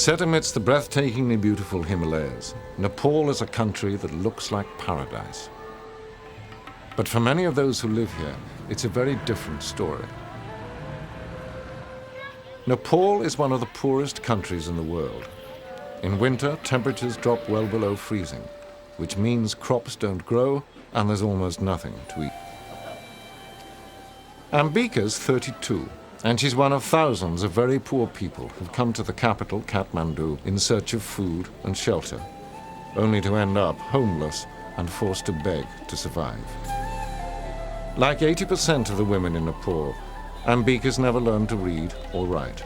Set amidst the breathtakingly beautiful Himalayas, Nepal is a country that looks like paradise. But for many of those who live here, it's a very different story. Nepal is one of the poorest countries in the world. In winter, temperatures drop well below freezing, which means crops don't grow and there's almost nothing to eat. Ambika's 32, and she's one of thousands of very poor people who've come to the capital, Kathmandu, in search of food and shelter, only to end up homeless and forced to beg to survive. Like 80% of the women in Nepal, Ambika's never learned to read or write.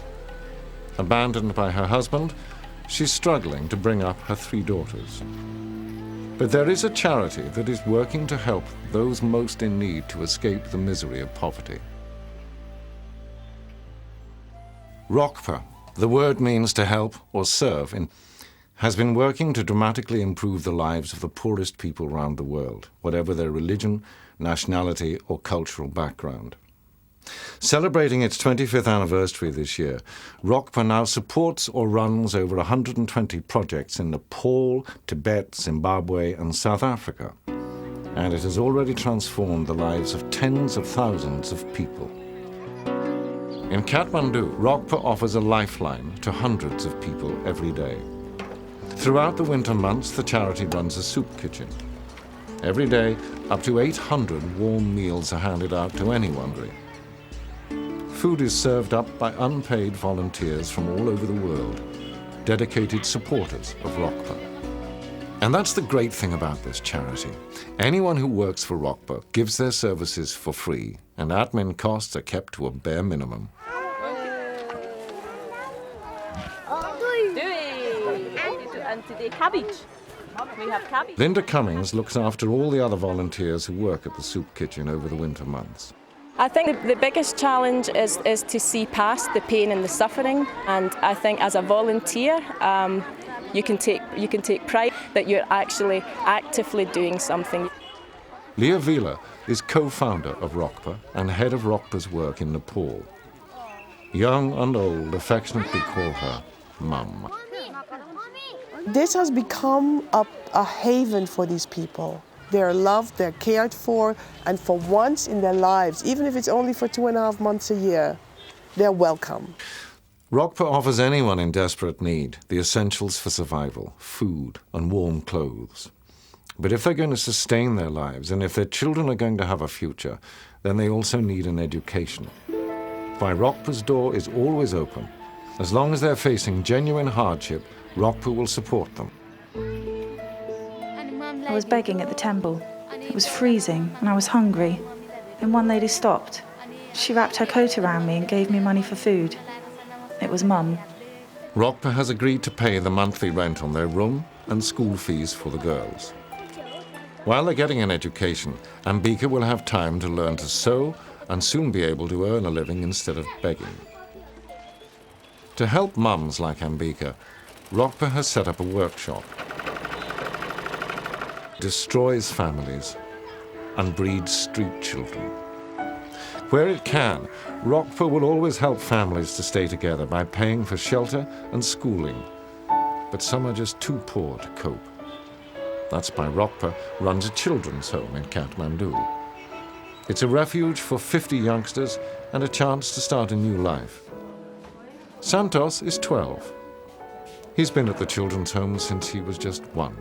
Abandoned by her husband, she's struggling to bring up her 3 daughters. But there is a charity that is working to help those most in need to escape the misery of poverty. ROKPA, the word means to help or serve, has been working to dramatically improve the lives of the poorest people around the world, whatever their religion, nationality, or cultural background. Celebrating its 25th anniversary this year, ROKPA now supports or runs over 120 projects in Nepal, Tibet, Zimbabwe, and South Africa. And it has already transformed the lives of tens of thousands of people. In Kathmandu, ROKPA offers a lifeline to hundreds of people every day. Throughout the winter months, the charity runs a soup kitchen. Every day, up to 800 warm meals are handed out to anyone hungry. Food is served up by unpaid volunteers from all over the world, dedicated supporters of ROKPA. And that's the great thing about this charity. Anyone who works for ROKPA gives their services for free, and admin costs are kept to a bare minimum. And today cabbage. We have cabbage. Linda Cummings looks after all the other volunteers who work at the soup kitchen over the winter months. I think the biggest challenge is to see past the pain and the suffering, and I think as a volunteer you can take pride that you're actually actively doing something. Leah Vila is co-founder of ROKPA and head of ROKPA's work in Nepal. Young and old affectionately call her Mum. This has become a haven for these people. They're loved, they're cared for, and for once in their lives, even if it's only for 2.5 months a year, they're welcome. ROKPA offers anyone in desperate need the essentials for survival, food and warm clothes. But if they're going to sustain their lives, and if their children are going to have a future, then they also need an education. Why ROKPA's door is always open. As long as they're facing genuine hardship, ROKPA will support them. I was begging at the temple. It was freezing and I was hungry. Then one lady stopped. She wrapped her coat around me and gave me money for food. It was Mum. ROKPA has agreed to pay the monthly rent on their room and school fees for the girls. While they're getting an education, Ambika will have time to learn to sew and soon be able to earn a living instead of begging. To help mums like Ambika, ROKPA has set up a workshop. Destroys families and breeds street children. Where it can, ROKPA will always help families to stay together by paying for shelter and schooling. But some are just too poor to cope. That's why ROKPA runs a children's home in Kathmandu. It's a refuge for 50 youngsters and a chance to start a new life. Santos is 12. He's been at the children's home since he was just 1.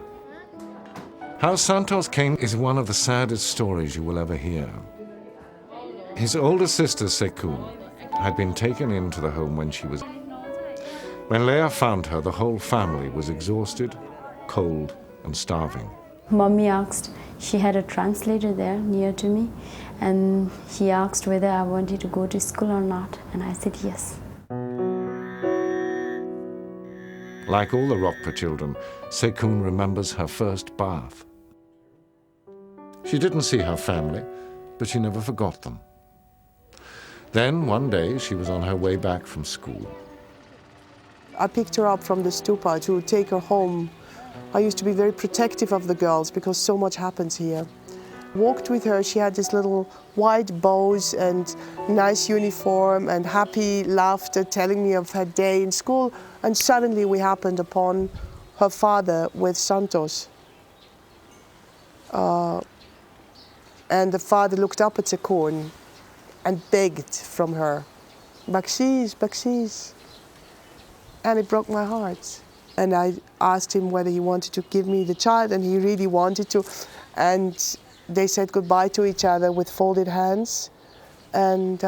How Santos came is one of the saddest stories you will ever hear. His older sister, Sekun, had been taken into the home when she was. When Leah found her, the whole family was exhausted, cold, and starving. Mommy asked, she had a translator there near to me, and he asked whether I wanted to go to school or not, and I said yes. Like all the ROKPA children, Sekun remembers her first bath. She didn't see her family, but she never forgot them. Then, one day, she was on her way back from school. I picked her up from the stupa to take her home. I used to be very protective of the girls because so much happens here. Walked with her, she had this little white bows and nice uniform and happy laughter telling me of her day in school. And suddenly we happened upon her father with Santos. And the father looked up at Sekun and begged from her, "Bakshish, bakshish." And it broke my heart. And I asked him whether he wanted to give me the child, and he really wanted to. And they said goodbye to each other with folded hands. And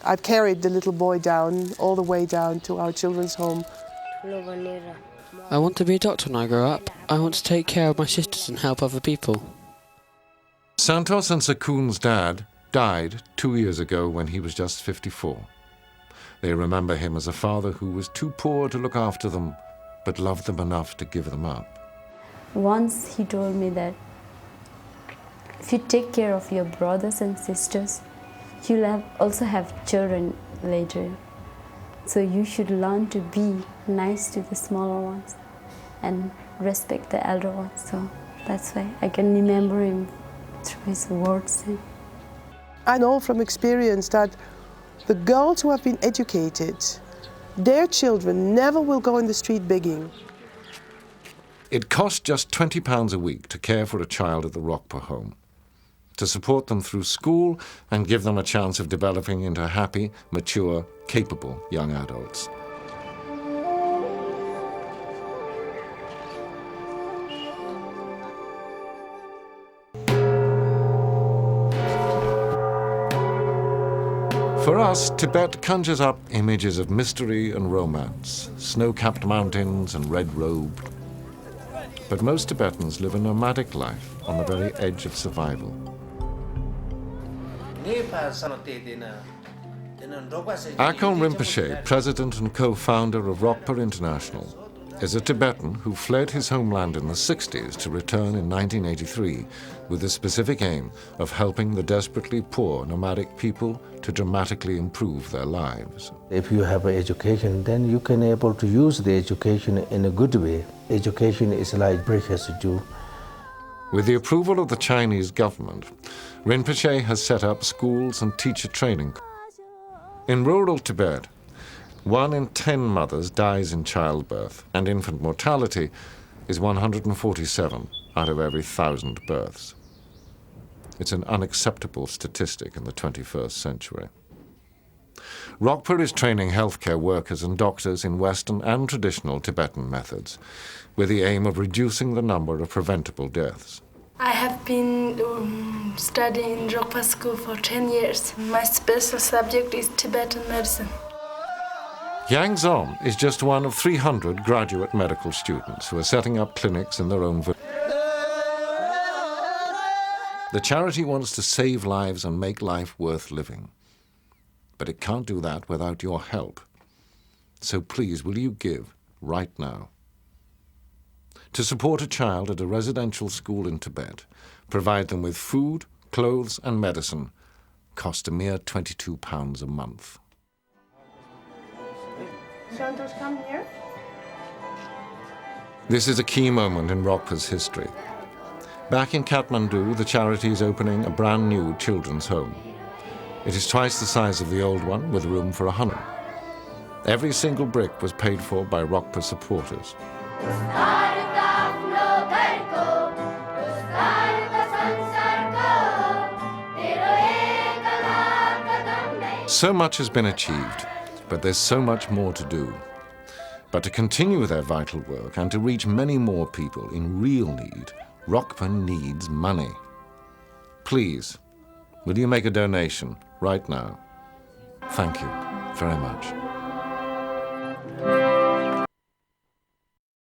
I've carried the little boy down, all the way down to our children's home. I want to be a doctor when I grow up. I want to take care of my sisters and help other people. Santos and Sekun's dad died 2 years ago when he was just 54. They remember him as a father who was too poor to look after them, but loved them enough to give them up. Once he told me that if you take care of your brothers and sisters, you'll also have children later. So you should learn to be nice to the smaller ones and respect the elder ones. So that's why I can remember him through his words. I know from experience that the girls who have been educated, their children never will go in the street begging. It cost just £20 a week to care for a child at the ROKPA home, to support them through school and give them a chance of developing into happy, mature, capable young adults. For us, Tibet conjures up images of mystery and romance, snow-capped mountains and red-robed. But most Tibetans live a nomadic life on the very edge of survival. Akon Rinpoche, president and co-founder of ROKPA International, is a Tibetan who fled his homeland in the 60s to return in 1983 with the specific aim of helping the desperately poor nomadic people to dramatically improve their lives. If you have an education, then you can able to use the education in a good way. Education is like breakfast do. With the approval of the Chinese government, Rinpoche has set up schools and teacher training. In rural Tibet, 1 in 10 mothers dies in childbirth, and infant mortality is 147 out of every 1,000 births. It's an unacceptable statistic in the 21st century. ROKPA is training healthcare workers and doctors in Western and traditional Tibetan methods, with the aim of reducing the number of preventable deaths. I have been studying in ROKPA school for 10 years. My special subject is Tibetan medicine. Yang Zom is just one of 300 graduate medical students who are setting up clinics in their own village. The charity wants to save lives and make life worth living. But it can't do that without your help. So please, will you give right now? To support a child at a residential school in Tibet, provide them with food, clothes and medicine, cost a mere £22 a month. Santos, come here. This is a key moment in ROKPA's history. Back in Kathmandu, the charity is opening a brand new children's home. It is twice the size of the old one, with room for 100. Every single brick was paid for by ROKPA supporters. So much has been achieved, but there's so much more to do. But to continue their vital work and to reach many more people in real need, ROKPA needs money. Please, will you make a donation right now? Thank you very much.